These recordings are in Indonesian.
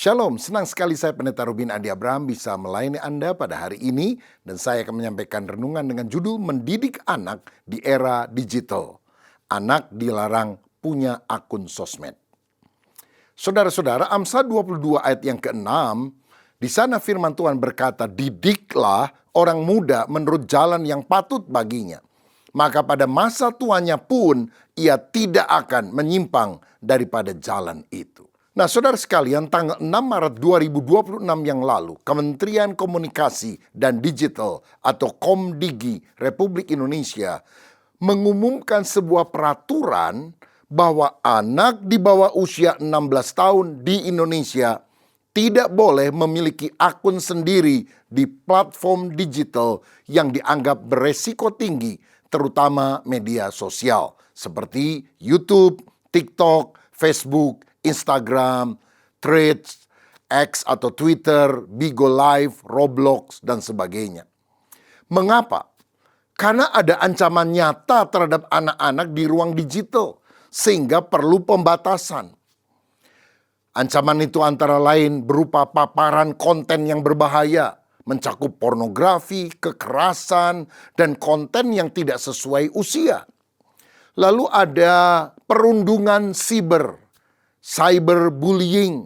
Shalom, senang sekali saya Pendeta Robin Andi Abraham bisa melayani Anda pada hari ini dan saya akan menyampaikan renungan dengan judul Mendidik Anak di Era Digital. Anak dilarang punya akun sosmed. Saudara-saudara, Amsal 22 ayat yang ke-6, di sana firman Tuhan berkata, "Didiklah orang muda menurut jalan yang patut baginya. Maka pada masa tuanya pun ia tidak akan menyimpang daripada jalan itu." Nah, saudara sekalian, tanggal 6 Maret 2026 yang lalu, Kementerian Komunikasi dan Digital atau Komdigi Republik Indonesia mengumumkan sebuah peraturan bahwa anak di bawah usia 16 tahun di Indonesia tidak boleh memiliki akun sendiri di platform digital yang dianggap beresiko tinggi, terutama media sosial seperti YouTube, TikTok, Facebook, Instagram, Threads, X atau Twitter, Bigo Live, Roblox, dan sebagainya. Mengapa? Karena ada ancaman nyata terhadap anak-anak di ruang digital, sehingga perlu pembatasan. Ancaman itu antara lain berupa paparan konten yang berbahaya, mencakup pornografi, kekerasan, dan konten yang tidak sesuai usia. Lalu ada perundungan cyberbullying.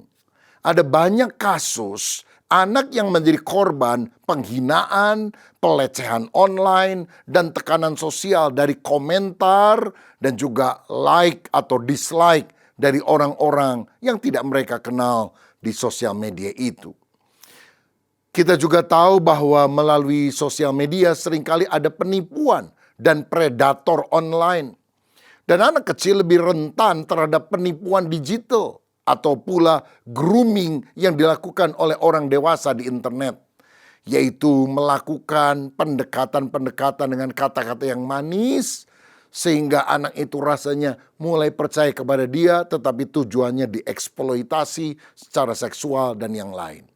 Ada banyak kasus anak yang menjadi korban penghinaan, pelecehan online, dan tekanan sosial dari komentar dan juga like atau dislike dari orang-orang yang tidak mereka kenal di sosial media itu. Kita juga tahu bahwa melalui sosial media seringkali ada penipuan dan predator online. Dan anak kecil lebih rentan terhadap penipuan digital atau pula grooming yang dilakukan oleh orang dewasa di internet. Yaitu melakukan pendekatan-pendekatan dengan kata-kata yang manis sehingga anak itu rasanya mulai percaya kepada dia, tetapi tujuannya dieksploitasi secara seksual dan yang lain.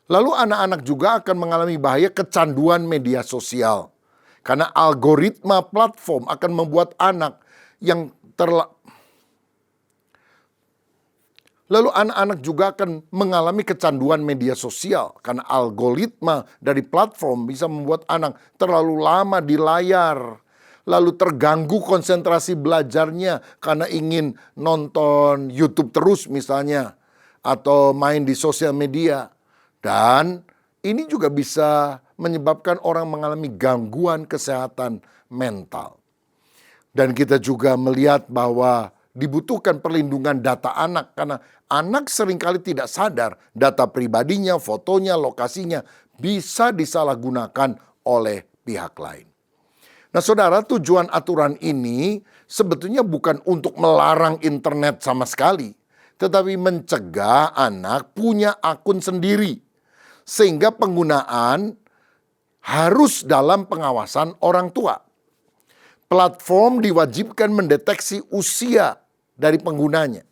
Lalu anak-anak juga akan mengalami bahaya kecanduan media sosial. Karena algoritma platform akan membuat anak yang Lalu anak-anak juga akan mengalami kecanduan media sosial karena algoritma dari platform bisa membuat anak terlalu lama di layar, lalu terganggu konsentrasi belajarnya karena ingin nonton YouTube terus misalnya atau main di sosial media. Dan ini juga bisa menyebabkan orang mengalami gangguan kesehatan mental. Dan kita juga melihat bahwa dibutuhkan perlindungan data anak karena anak seringkali tidak sadar data pribadinya, fotonya, lokasinya bisa disalahgunakan oleh pihak lain. Nah, saudara, tujuan aturan ini sebetulnya bukan untuk melarang internet sama sekali, tetapi mencegah anak punya akun sendiri sehingga penggunaan harus dalam pengawasan orang tua. Platform diwajibkan mendeteksi usia dari penggunanya.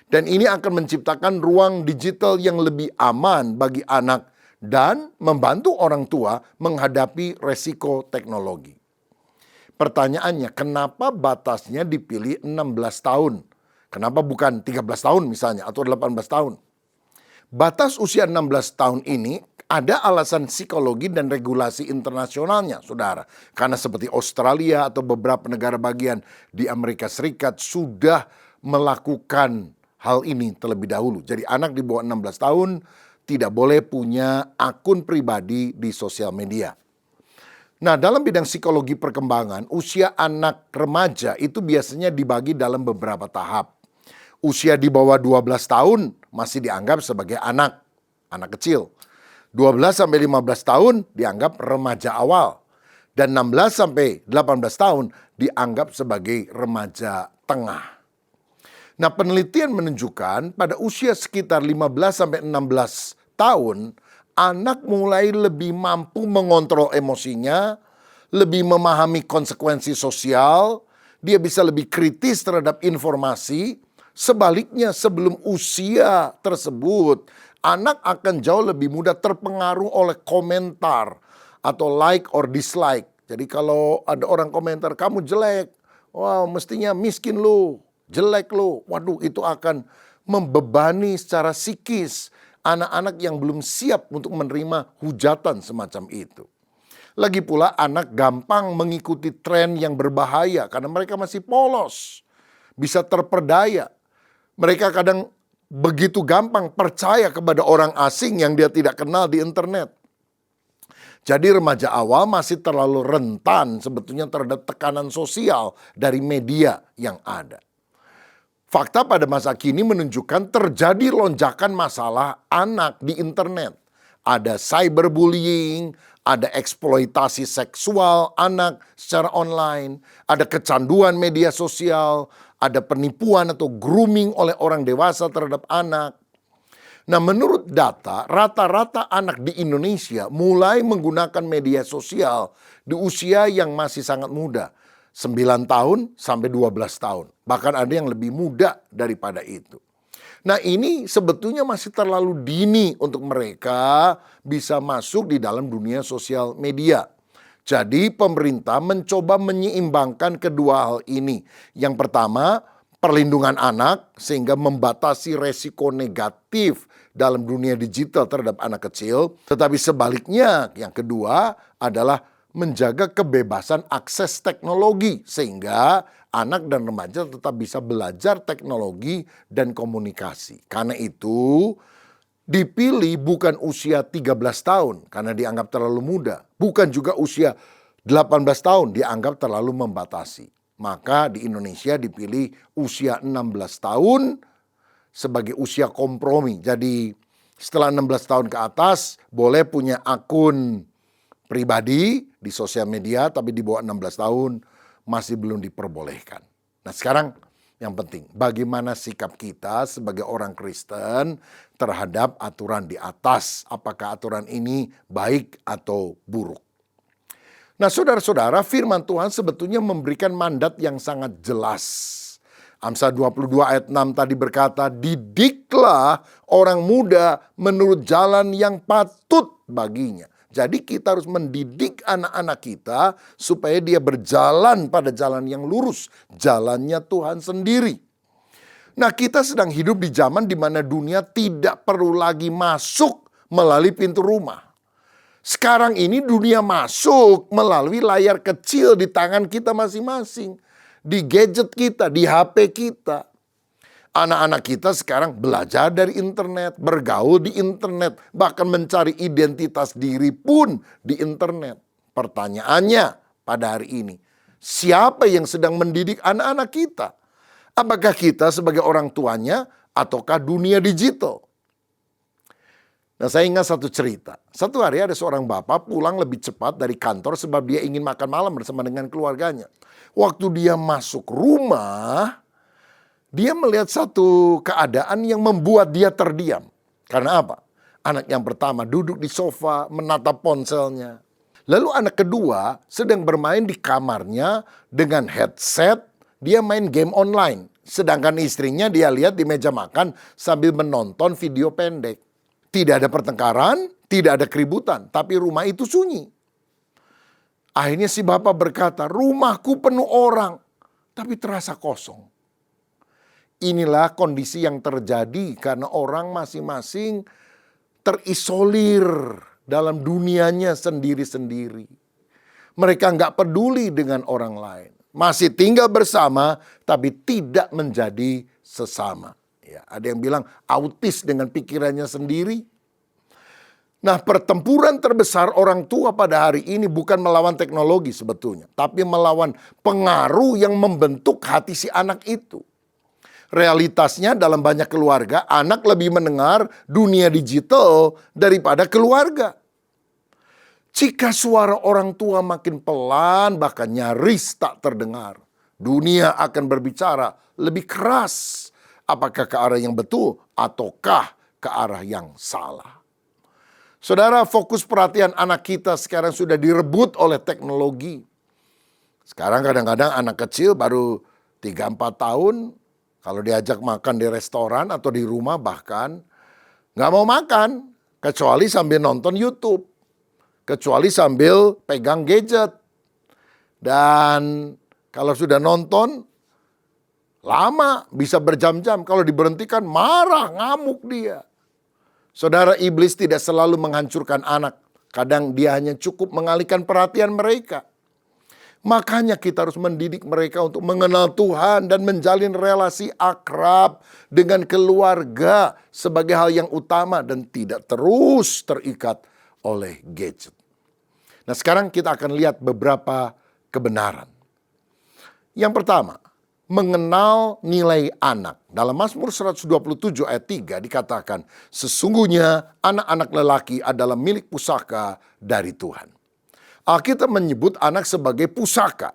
Dan ini akan menciptakan ruang digital yang lebih aman bagi anak dan membantu orang tua menghadapi resiko teknologi. Pertanyaannya, kenapa batasnya dipilih 16 tahun? Kenapa bukan 13 tahun misalnya atau 18 tahun? Batas usia 16 tahun ini ada alasan psikologi dan regulasi internasionalnya, saudara. Karena seperti Australia atau beberapa negara bagian di Amerika Serikat sudah melakukan hal ini terlebih dahulu. Jadi anak di bawah 16 tahun tidak boleh punya akun pribadi di sosial media. Nah, dalam bidang psikologi perkembangan, usia anak remaja itu biasanya dibagi dalam beberapa tahap. Usia di bawah 12 tahun masih dianggap sebagai anak kecil. 12 sampai 15 tahun dianggap remaja awal. Dan 16 sampai 18 tahun dianggap sebagai remaja tengah. Nah, penelitian menunjukkan pada usia sekitar 15 sampai 16 tahun, anak mulai lebih mampu mengontrol emosinya, lebih memahami konsekuensi sosial, dia bisa lebih kritis terhadap informasi. Sebaliknya, sebelum usia tersebut, anak akan jauh lebih mudah terpengaruh oleh komentar atau like or dislike. Jadi kalau ada orang komentar, kamu jelek, wow mestinya miskin lu, jelek lu. Waduh, itu akan membebani secara psikis anak-anak yang belum siap untuk menerima hujatan semacam itu. Lagi pula anak gampang mengikuti tren yang berbahaya karena mereka masih polos, bisa terperdaya. Mereka kadang begitu gampang percaya kepada orang asing yang dia tidak kenal di internet. Jadi remaja awal masih terlalu rentan sebetulnya terhadap tekanan sosial dari media yang ada. Fakta pada masa kini menunjukkan terjadi lonjakan masalah anak di internet. Ada cyberbullying, ada eksploitasi seksual anak secara online, ada kecanduan media sosial, ada penipuan atau grooming oleh orang dewasa terhadap anak. Nah, menurut data, rata-rata anak di Indonesia mulai menggunakan media sosial di usia yang masih sangat muda. 9 tahun sampai 12 tahun. Bahkan ada yang lebih muda daripada itu. Nah, ini sebetulnya masih terlalu dini untuk mereka bisa masuk di dalam dunia sosial media. Jadi pemerintah mencoba menyeimbangkan kedua hal ini. Yang pertama, perlindungan anak sehingga membatasi resiko negatif dalam dunia digital terhadap anak kecil. Tetapi sebaliknya, yang kedua adalah menjaga kebebasan akses teknologi sehingga anak dan remaja tetap bisa belajar teknologi dan komunikasi. Karena itu dipilih bukan usia 13 tahun karena dianggap terlalu muda. Bukan juga usia 18 tahun dianggap terlalu membatasi. Maka di Indonesia dipilih usia 16 tahun sebagai usia kompromi. Jadi setelah 16 tahun ke atas boleh punya akun pribadi di sosial media, tapi di bawah 16 tahun masih belum diperbolehkan. Nah sekarang yang penting, bagaimana sikap kita sebagai orang Kristen terhadap aturan di atas? Apakah aturan ini baik atau buruk? Nah saudara-saudara, firman Tuhan sebetulnya memberikan mandat yang sangat jelas. Amsal 22 ayat 6 tadi berkata, didiklah orang muda menurut jalan yang patut baginya. Jadi kita harus mendidik anak-anak kita supaya dia berjalan pada jalan yang lurus. Jalannya Tuhan sendiri. Nah kita sedang hidup di zaman di mana dunia tidak perlu lagi masuk melalui pintu rumah. Sekarang ini dunia masuk melalui layar kecil di tangan kita masing-masing. Di gadget kita, di HP kita. Anak-anak kita sekarang belajar dari internet, bergaul di internet, bahkan mencari identitas diri pun di internet. Pertanyaannya pada hari ini, siapa yang sedang mendidik anak-anak kita? Apakah kita sebagai orang tuanya ataukah dunia digital? Nah saya ingat satu cerita. Satu hari ada seorang bapak pulang lebih cepat dari kantor sebab dia ingin makan malam bersama dengan keluarganya. Waktu dia masuk rumah, dia melihat satu keadaan yang membuat dia terdiam. Karena apa? Anak yang pertama duduk di sofa menatap ponselnya. Lalu anak kedua sedang bermain di kamarnya dengan headset. Dia main game online. Sedangkan istrinya dia lihat di meja makan sambil menonton video pendek. Tidak ada pertengkaran, tidak ada keributan. Tapi rumah itu sunyi. Akhirnya si bapak berkata, rumahku penuh orang. Tapi terasa kosong. Inilah kondisi yang terjadi karena orang masing-masing terisolir dalam dunianya sendiri-sendiri. Mereka nggak peduli dengan orang lain. Masih tinggal bersama tapi tidak menjadi sesama. Ya, ada yang bilang autis dengan pikirannya sendiri. Nah, pertempuran terbesar orang tua pada hari ini bukan melawan teknologi sebetulnya. Tapi melawan pengaruh yang membentuk hati si anak itu. Realitasnya dalam banyak keluarga, anak lebih mendengar dunia digital daripada keluarga. Jika suara orang tua makin pelan, bahkan nyaris tak terdengar, dunia akan berbicara lebih keras. Apakah ke arah yang betul ataukah ke arah yang salah? Saudara, fokus perhatian anak kita sekarang sudah direbut oleh teknologi. Sekarang kadang-kadang anak kecil baru 3-4 tahun, kalau diajak makan di restoran atau di rumah bahkan, nggak mau makan, kecuali sambil nonton YouTube. Kecuali sambil pegang gadget. Dan kalau sudah nonton, Lama, bisa berjam-jam. Kalau diberhentikan, marah, ngamuk dia. Saudara, iblis tidak selalu menghancurkan anak. Kadang dia hanya cukup mengalihkan perhatian mereka. Makanya kita harus mendidik mereka untuk mengenal Tuhan dan menjalin relasi akrab dengan keluarga sebagai hal yang utama dan tidak terus terikat oleh gadget. Nah, sekarang kita akan lihat beberapa kebenaran. Yang pertama, mengenal nilai anak. Dalam Mazmur 127 ayat 3 dikatakan, sesungguhnya anak-anak lelaki adalah milik pusaka dari Tuhan. Alkitab menyebut anak sebagai pusaka.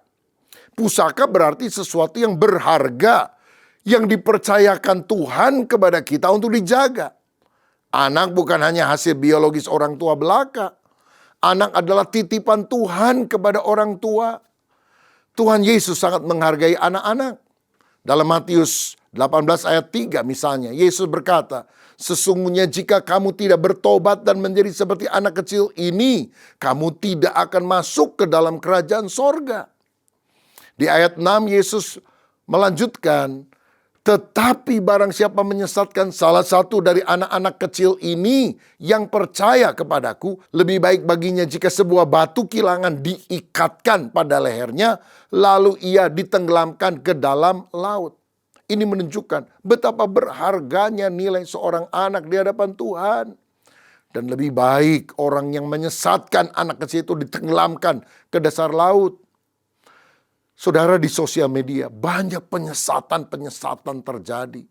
Pusaka berarti sesuatu yang berharga, yang dipercayakan Tuhan kepada kita untuk dijaga. Anak bukan hanya hasil biologis orang tua belaka. Anak adalah titipan Tuhan kepada orang tua. Tuhan Yesus sangat menghargai anak-anak. Dalam Matius 18 ayat 3 misalnya, Yesus berkata, sesungguhnya jika kamu tidak bertobat dan menjadi seperti anak kecil ini, kamu tidak akan masuk ke dalam kerajaan sorga. Di ayat 6 Yesus melanjutkan, tetapi barang siapa menyesatkan salah satu dari anak-anak kecil ini yang percaya kepadaku, lebih baik baginya jika sebuah batu kilangan diikatkan pada lehernya, lalu ia ditenggelamkan ke dalam laut. Ini menunjukkan betapa berharganya nilai seorang anak di hadapan Tuhan. Dan lebih baik orang yang menyesatkan anak kecil itu ditenggelamkan ke dasar laut. Saudara, di sosial media banyak penyesatan terjadi.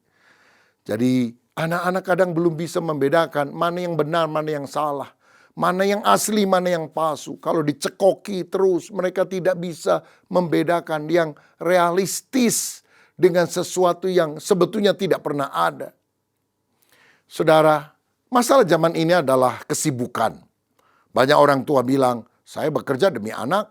Jadi anak-anak kadang belum bisa membedakan mana yang benar, mana yang salah. Mana yang asli, mana yang palsu. Kalau dicekoki terus, mereka tidak bisa membedakan yang realistis dengan sesuatu yang sebetulnya tidak pernah ada. Saudara, masalah zaman ini adalah kesibukan. Banyak orang tua bilang, saya bekerja demi anak,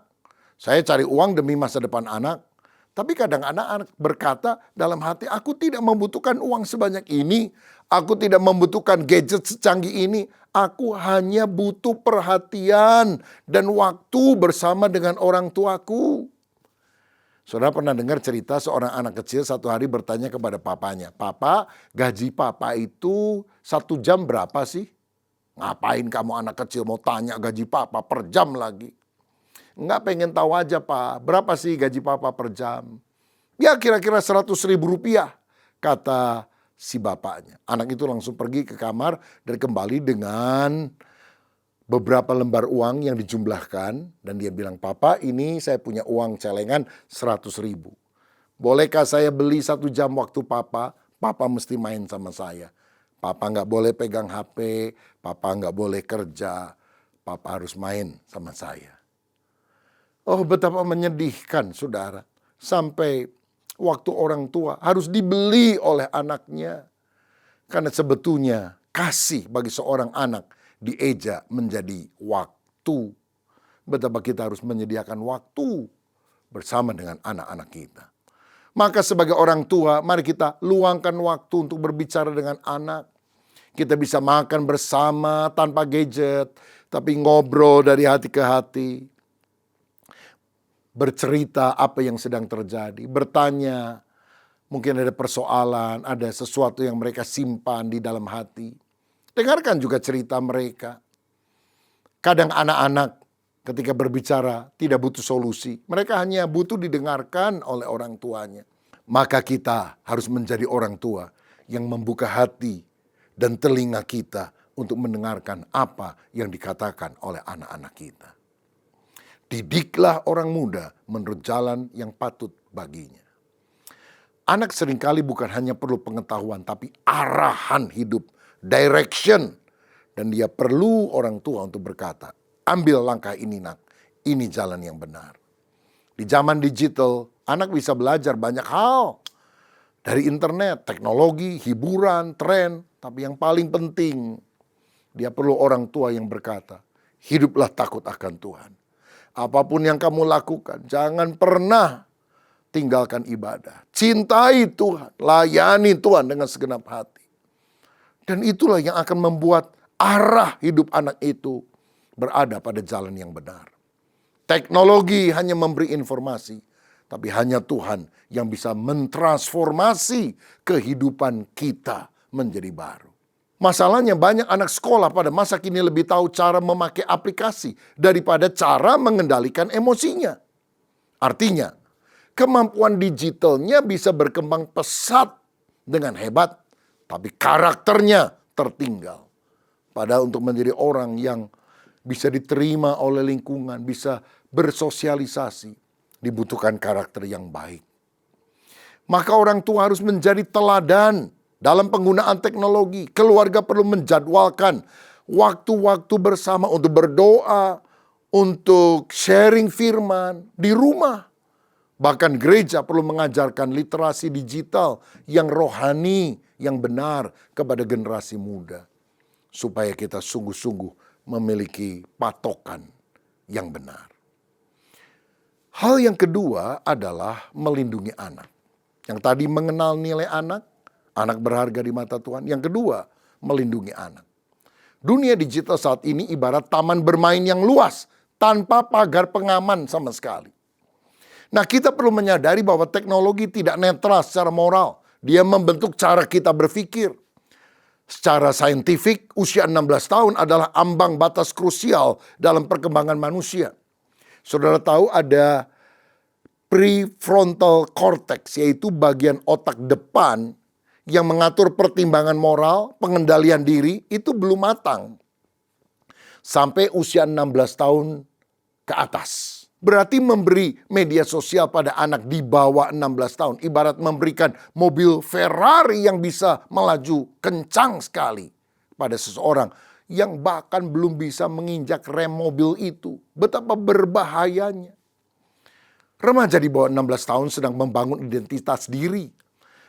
saya cari uang demi masa depan anak. Tapi kadang anak-anak berkata dalam hati, aku tidak membutuhkan uang sebanyak ini. Aku tidak membutuhkan gadget secanggih ini. Aku hanya butuh perhatian dan waktu bersama dengan orang tuaku. Saudara pernah dengar cerita seorang anak kecil satu hari bertanya kepada papanya, Papa, gaji papa itu 1 jam berapa sih? Ngapain kamu anak kecil mau tanya gaji papa per jam lagi? Enggak, pengen tahu aja Pak, berapa sih gaji papa per jam? Ya kira-kira 100.000 rupiah, kata si bapaknya. Anak itu langsung pergi ke kamar dan kembali dengan beberapa lembar uang yang dijumlahkan. Dan dia bilang, Papa ini saya punya uang celengan 100.000. Bolehkah saya beli 1 jam waktu Papa? Papa mesti main sama saya. Papa nggak boleh pegang HP, Papa nggak boleh kerja, Papa harus main sama saya. Oh, betapa menyedihkan, saudara. Sampai waktu orang tua harus dibeli oleh anaknya. Karena sebetulnya kasih bagi seorang anak dieja menjadi waktu. Betapa kita harus menyediakan waktu bersama dengan anak-anak kita. Maka sebagai orang tua, mari kita luangkan waktu untuk berbicara dengan anak. Kita bisa makan bersama tanpa gadget, tapi ngobrol dari hati ke hati. Bercerita apa yang sedang terjadi, bertanya, mungkin ada persoalan, ada sesuatu yang mereka simpan di dalam hati. Dengarkan juga cerita mereka. Kadang anak-anak ketika berbicara tidak butuh solusi, mereka hanya butuh didengarkan oleh orang tuanya. Maka kita harus menjadi orang tua yang membuka hati dan telinga kita untuk mendengarkan apa yang dikatakan oleh anak-anak kita. Didiklah orang muda menurut jalan yang patut baginya. Anak seringkali bukan hanya perlu pengetahuan, tapi arahan hidup, direction. Dan dia perlu orang tua untuk berkata, ambil langkah ini nak, ini jalan yang benar. Di zaman digital, anak bisa belajar banyak hal. Dari internet, teknologi, hiburan, tren. Tapi yang paling penting, dia perlu orang tua yang berkata, hiduplah takut akan Tuhan. Apapun yang kamu lakukan, jangan pernah tinggalkan ibadah. Cintai Tuhan, layani Tuhan dengan segenap hati. Dan itulah yang akan membuat arah hidup anak itu berada pada jalan yang benar. Teknologi hanya memberi informasi, Tapi hanya Tuhan yang bisa mentransformasi kehidupan kita menjadi baru. Masalahnya banyak anak sekolah pada masa kini lebih tahu cara memakai aplikasi daripada cara mengendalikan emosinya. Artinya, kemampuan digitalnya bisa berkembang pesat dengan hebat, tapi karakternya tertinggal. Padahal untuk menjadi orang yang bisa diterima oleh lingkungan, bisa bersosialisasi, dibutuhkan karakter yang baik. Maka orang tua harus menjadi teladan dalam penggunaan teknologi. Keluarga perlu menjadwalkan waktu-waktu bersama untuk berdoa, untuk sharing firman di rumah. Bahkan gereja perlu mengajarkan literasi digital yang rohani, yang benar kepada generasi muda. Supaya kita sungguh-sungguh memiliki patokan yang benar. Hal yang kedua adalah melindungi anak. Yang tadi mengenal nilai anak berharga di mata Tuhan. Yang kedua, melindungi anak. Dunia digital saat ini ibarat taman bermain yang luas tanpa pagar pengaman sama sekali. Nah, kita perlu menyadari bahwa teknologi tidak netral secara moral. Dia membentuk cara kita berpikir. Secara saintifik, usia 16 tahun adalah ambang batas krusial dalam perkembangan manusia. Saudara tahu ada prefrontal cortex, yaitu bagian otak depan yang mengatur pertimbangan moral, pengendalian diri, itu belum matang. Sampai usia 16 tahun ke atas. Berarti memberi media sosial pada anak di bawah 16 tahun ibarat memberikan mobil Ferrari yang bisa melaju kencang sekali pada seseorang yang bahkan belum bisa menginjak rem mobil itu. Betapa berbahayanya. Remaja di bawah 16 tahun sedang membangun identitas diri.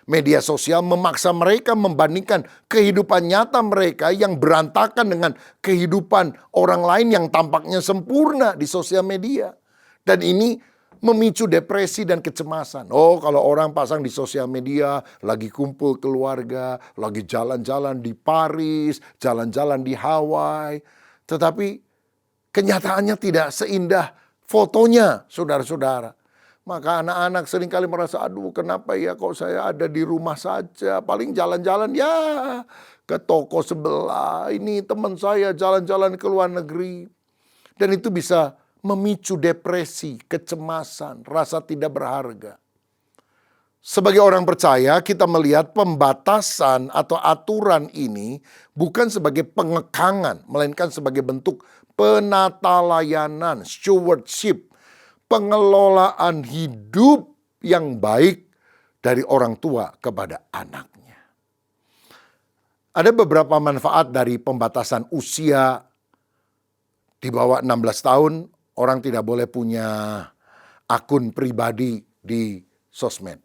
Media sosial memaksa mereka membandingkan kehidupan nyata mereka yang berantakan dengan kehidupan orang lain yang tampaknya sempurna di sosial media. Dan ini memicu depresi dan kecemasan. Oh, kalau orang pasang di sosial media, lagi kumpul keluarga, lagi jalan-jalan di Paris, jalan-jalan di Hawaii. Tetapi kenyataannya tidak seindah fotonya, saudara-saudara. Maka anak-anak seringkali merasa, aduh kenapa ya kok saya ada di rumah saja. Paling jalan-jalan ya ke toko sebelah. Ini teman saya jalan-jalan ke luar negeri. Dan itu bisa memicu depresi, kecemasan, rasa tidak berharga. Sebagai orang percaya, kita melihat pembatasan atau aturan ini bukan sebagai pengekangan, melainkan sebagai bentuk penata layanan, stewardship, pengelolaan hidup yang baik dari orang tua kepada anaknya. Ada beberapa manfaat dari pembatasan usia di bawah 16 tahun. Orang tidak boleh punya akun pribadi di sosmed.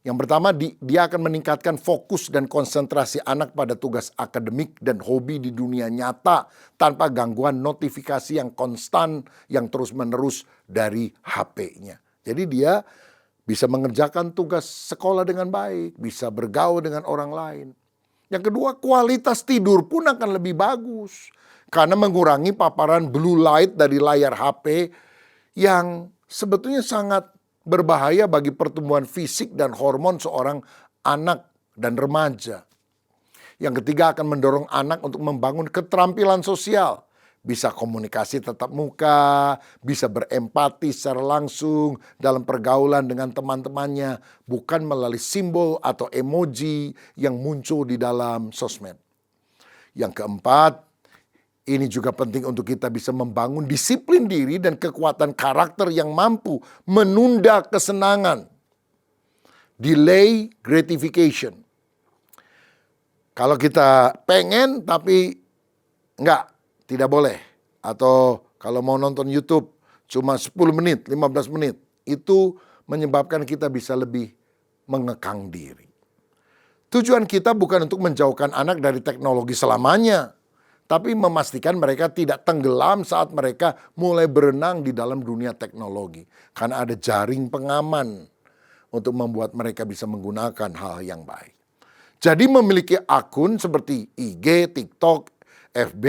Yang pertama, dia akan meningkatkan fokus dan konsentrasi anak pada tugas akademik dan hobi di dunia nyata tanpa gangguan notifikasi yang konstan yang terus-menerus dari HP-nya. Jadi dia bisa mengerjakan tugas sekolah dengan baik, bisa bergaul dengan orang lain. Yang kedua, kualitas tidur pun akan lebih bagus. Karena mengurangi paparan blue light dari layar HP yang sebetulnya sangat berbahaya bagi pertumbuhan fisik dan hormon seorang anak dan remaja. Yang ketiga akan mendorong anak untuk membangun keterampilan sosial. Bisa komunikasi tatap muka, bisa berempati secara langsung dalam pergaulan dengan teman-temannya. Bukan melalui simbol atau emoji yang muncul di dalam sosmed. Yang keempat, ini juga penting untuk kita bisa membangun disiplin diri dan kekuatan karakter yang mampu menunda kesenangan. Delay gratification. Kalau kita pengen tapi tidak boleh. Atau kalau mau nonton YouTube cuma 10 menit, 15 menit. Itu menyebabkan kita bisa lebih mengekang diri. Tujuan kita bukan untuk menjauhkan anak dari teknologi selamanya. Tapi memastikan mereka tidak tenggelam saat mereka mulai berenang di dalam dunia teknologi. Karena ada jaring pengaman untuk membuat mereka bisa menggunakan hal yang baik. Jadi memiliki akun seperti IG, TikTok, FB,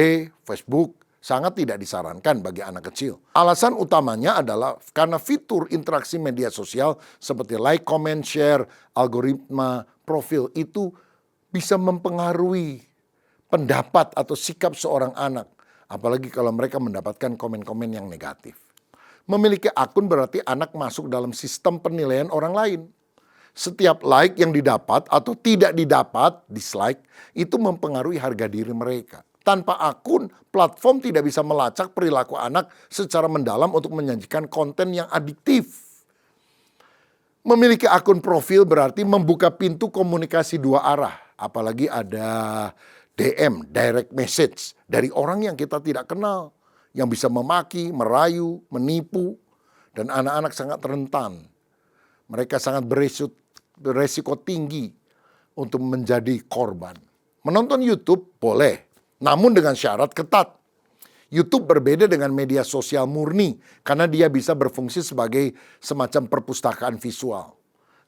Facebook sangat tidak disarankan bagi anak kecil. Alasan utamanya adalah karena fitur interaksi media sosial seperti like, comment, share, algoritma, profil itu bisa mempengaruhi pendapat atau sikap seorang anak. Apalagi kalau mereka mendapatkan komen-komen yang negatif. Memiliki akun berarti anak masuk dalam sistem penilaian orang lain. Setiap like yang didapat atau tidak didapat, dislike, itu mempengaruhi harga diri mereka. Tanpa akun, platform tidak bisa melacak perilaku anak secara mendalam untuk menyajikan konten yang adiktif. Memiliki akun profil berarti membuka pintu komunikasi dua arah. Apalagi ada DM, direct message, dari orang yang kita tidak kenal. Yang bisa memaki, merayu, menipu, dan anak-anak sangat rentan. Mereka sangat beresiko tinggi untuk menjadi korban. Menonton YouTube boleh, namun dengan syarat ketat. YouTube berbeda dengan media sosial murni karena dia bisa berfungsi sebagai semacam perpustakaan visual.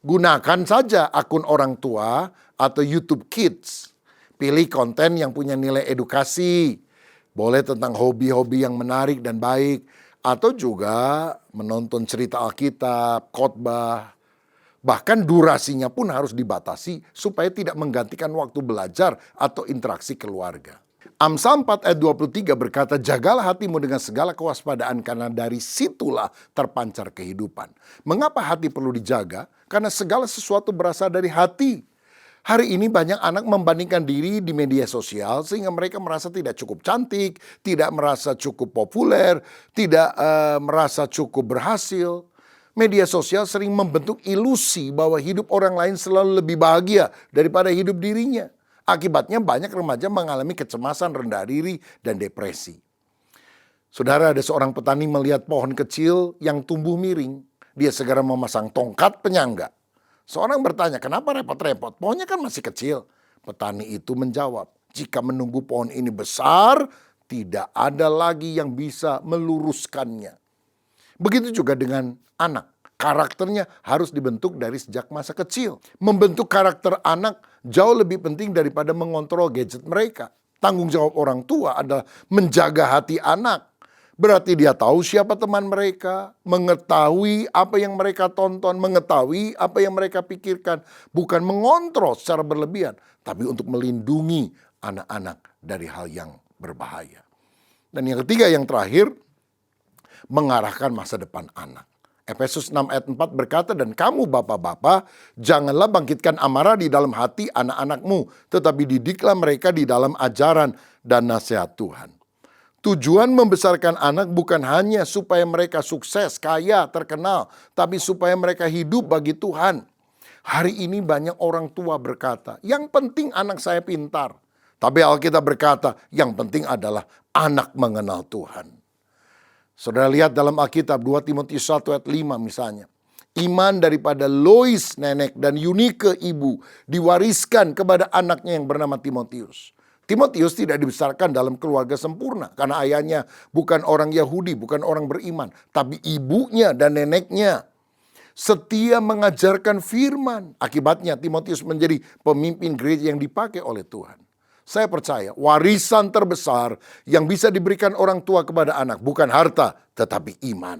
Gunakan saja akun orang tua atau YouTube Kids. Pilih konten yang punya nilai edukasi. Boleh tentang hobi-hobi yang menarik dan baik. Atau juga menonton cerita Alkitab, khotbah. Bahkan durasinya pun harus dibatasi supaya tidak menggantikan waktu belajar atau interaksi keluarga. Amsal 4 ayat 23 berkata, jagalah hatimu dengan segala kewaspadaan karena dari situlah terpancar kehidupan. Mengapa hati perlu dijaga? Karena segala sesuatu berasal dari hati. Hari ini banyak anak membandingkan diri di media sosial sehingga mereka merasa tidak cukup cantik, tidak merasa cukup populer, tidak merasa cukup berhasil. Media sosial sering membentuk ilusi bahwa hidup orang lain selalu lebih bahagia daripada hidup dirinya. Akibatnya banyak remaja mengalami kecemasan, rendah diri, dan depresi. Saudara, ada seorang petani melihat pohon kecil yang tumbuh miring. Dia segera memasang tongkat penyangga. Seorang bertanya, kenapa repot-repot? Pohonnya kan masih kecil. Petani itu menjawab, jika menunggu pohon ini besar, tidak ada lagi yang bisa meluruskannya. Begitu juga dengan anak. Karakternya harus dibentuk dari sejak masa kecil. Membentuk karakter anak jauh lebih penting daripada mengontrol gadget mereka. Tanggung jawab orang tua adalah menjaga hati anak. Berarti dia tahu siapa teman mereka, mengetahui apa yang mereka tonton, mengetahui apa yang mereka pikirkan. Bukan mengontrol secara berlebihan, tapi untuk melindungi anak-anak dari hal yang berbahaya. Dan yang ketiga, yang terakhir, mengarahkan masa depan anak. Efesus 6 ayat 4 berkata, dan kamu bapak-bapak, janganlah bangkitkan amarah di dalam hati anak-anakmu, tetapi didiklah mereka di dalam ajaran dan nasihat Tuhan. Tujuan membesarkan anak bukan hanya supaya mereka sukses, kaya, terkenal, tapi supaya mereka hidup bagi Tuhan. Hari ini banyak orang tua berkata, yang penting anak saya pintar. Tapi Alkitab berkata, yang penting adalah anak mengenal Tuhan. Saudara lihat dalam Alkitab 2 Timotius 1 ayat 5 misalnya. Iman daripada Lois nenek dan Eunike ibu diwariskan kepada anaknya yang bernama Timotius. Timotius tidak dibesarkan dalam keluarga sempurna karena ayahnya bukan orang Yahudi, bukan orang beriman. Tapi ibunya dan neneknya setia mengajarkan firman. Akibatnya Timotius menjadi pemimpin gereja yang dipakai oleh Tuhan. Saya percaya warisan terbesar yang bisa diberikan orang tua kepada anak bukan harta tetapi iman.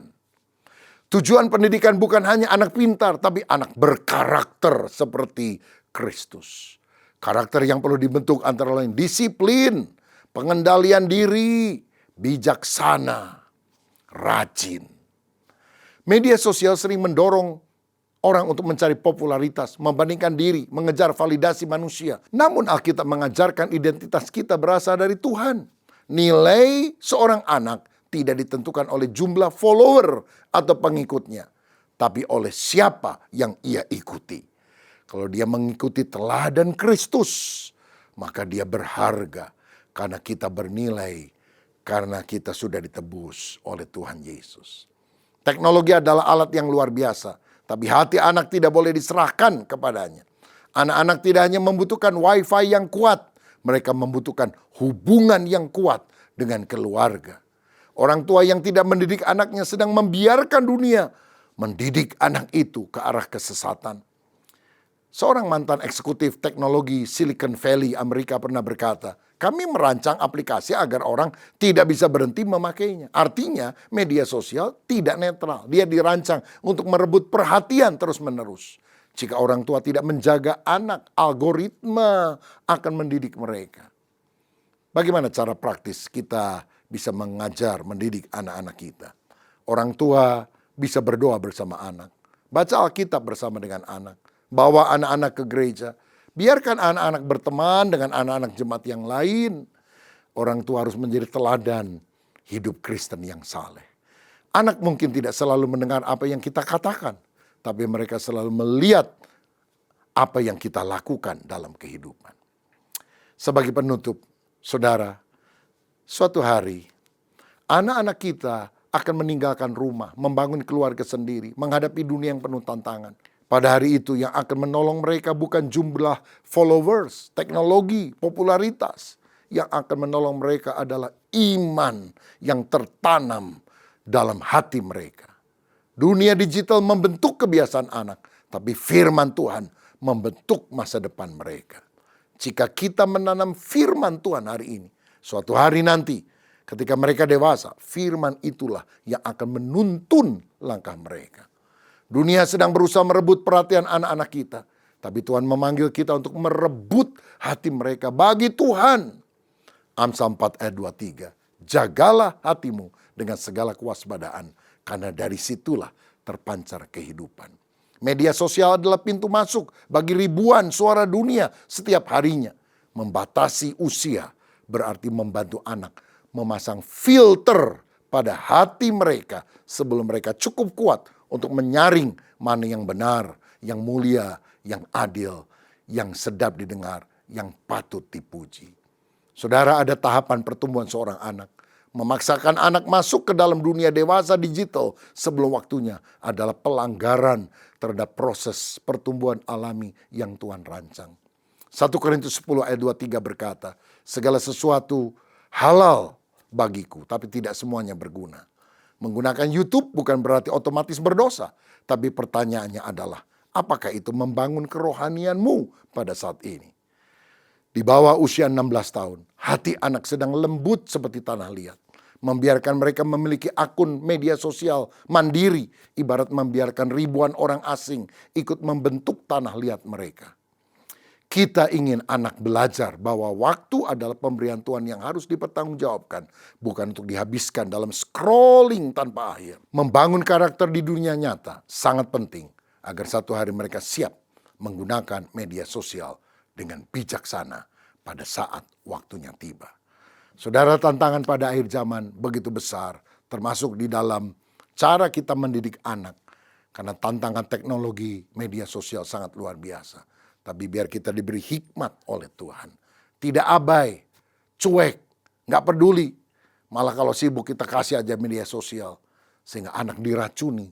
Tujuan pendidikan bukan hanya anak pintar tapi anak berkarakter seperti Kristus. Karakter yang perlu dibentuk antara lain disiplin, pengendalian diri, bijaksana, rajin. Media sosial sering mendorong orang untuk mencari popularitas, membandingkan diri, mengejar validasi manusia. Namun Alkitab mengajarkan identitas kita berasal dari Tuhan. Nilai seorang anak tidak ditentukan oleh jumlah follower atau pengikutnya, tapi oleh siapa yang ia ikuti. Kalau dia mengikuti teladan Kristus, maka dia berharga karena kita bernilai, karena kita sudah ditebus oleh Tuhan Yesus. Teknologi adalah alat yang luar biasa. Tapi hati anak tidak boleh diserahkan kepadanya. Anak-anak tidak hanya membutuhkan wifi yang kuat. Mereka membutuhkan hubungan yang kuat dengan keluarga. Orang tua yang tidak mendidik anaknya sedang membiarkan dunia mendidik anak itu ke arah kesesatan. Seorang mantan eksekutif teknologi Silicon Valley Amerika pernah berkata, kami merancang aplikasi agar orang tidak bisa berhenti memakainya. Artinya media sosial tidak netral. Dia dirancang untuk merebut perhatian terus-menerus. Jika orang tua tidak menjaga anak, algoritma akan mendidik mereka. Bagaimana cara praktis kita bisa mengajar, mendidik anak-anak kita? Orang tua bisa berdoa bersama anak. Baca Alkitab bersama dengan anak. Bawa anak-anak ke gereja. Biarkan anak-anak berteman dengan anak-anak jemaat yang lain. Orang tua harus menjadi teladan hidup Kristen yang saleh. Anak mungkin tidak selalu mendengar apa yang kita katakan, tapi mereka selalu melihat apa yang kita lakukan dalam kehidupan. Sebagai penutup, saudara, suatu hari anak-anak kita akan meninggalkan rumah, membangun keluarga sendiri, menghadapi dunia yang penuh tantangan. Pada hari itu yang akan menolong mereka bukan jumlah followers, teknologi, popularitas. Yang akan menolong mereka adalah iman yang tertanam dalam hati mereka. Dunia digital membentuk kebiasaan anak, tapi firman Tuhan membentuk masa depan mereka. Jika kita menanam firman Tuhan hari ini, suatu hari nanti ketika mereka dewasa, firman itulah yang akan menuntun langkah mereka. Dunia sedang berusaha merebut perhatian anak-anak kita. Tapi Tuhan memanggil kita untuk merebut hati mereka bagi Tuhan. Amsal 4 ayat 23. Jagalah hatimu dengan segala kewaspadaan. Karena dari situlah terpancar kehidupan. Media sosial adalah pintu masuk bagi ribuan suara dunia setiap harinya. Membatasi usia berarti membantu anak memasang filter pada hati mereka sebelum mereka cukup kuat untuk menyaring mana yang benar, yang mulia, yang adil, yang sedap didengar, yang patut dipuji. Saudara, ada tahapan pertumbuhan seorang anak. Memaksakan anak masuk ke dalam dunia dewasa digital sebelum waktunya adalah pelanggaran terhadap proses pertumbuhan alami yang Tuhan rancang. 1 Korintus 10 ayat 23 berkata, segala sesuatu halal bagiku, tapi tidak semuanya berguna. Menggunakan YouTube bukan berarti otomatis berdosa. Tapi pertanyaannya adalah, apakah itu membangun kerohanianmu pada saat ini? Di bawah usia 16 tahun, hati anak sedang lembut seperti tanah liat. Membiarkan mereka memiliki akun media sosial mandiri, ibarat membiarkan ribuan orang asing ikut membentuk tanah liat mereka. Kita ingin anak belajar bahwa waktu adalah pemberian Tuhan yang harus dipertanggungjawabkan. Bukan untuk dihabiskan dalam scrolling tanpa akhir. Membangun karakter di dunia nyata sangat penting. Agar satu hari mereka siap menggunakan media sosial dengan bijaksana pada saat waktunya tiba. Saudara, tantangan pada akhir zaman begitu besar. Termasuk di dalam cara kita mendidik anak. Karena tantangan teknologi media sosial sangat luar biasa. Tapi biar kita diberi hikmat oleh Tuhan. Tidak abai, cuek, gak peduli. Malah kalau sibuk kita kasih aja media sosial. Sehingga anak diracuni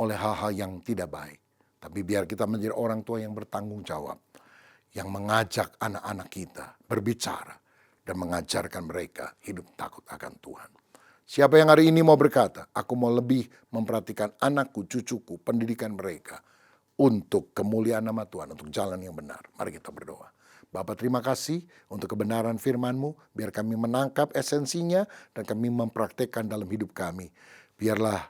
oleh hal-hal yang tidak baik. Tapi biar kita menjadi orang tua yang bertanggung jawab. Yang mengajak anak-anak kita berbicara. Dan mengajarkan mereka hidup takut akan Tuhan. Siapa yang hari ini mau berkata, aku mau lebih memperhatikan anakku, cucuku, pendidikan mereka. Untuk kemuliaan nama Tuhan, untuk jalan yang benar. Mari kita berdoa. Bapa, terima kasih untuk kebenaran firman-Mu. Biar kami menangkap esensinya dan kami mempraktekkan dalam hidup kami. Biarlah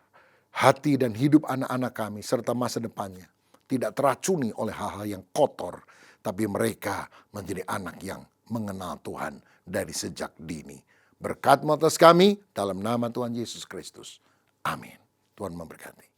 hati dan hidup anak-anak kami serta masa depannya tidak teracuni oleh hal-hal yang kotor. Tapi mereka menjadi anak yang mengenal Tuhan dari sejak dini. Berkat-Mu atas kami dalam nama Tuhan Yesus Kristus. Amin. Tuhan memberkati.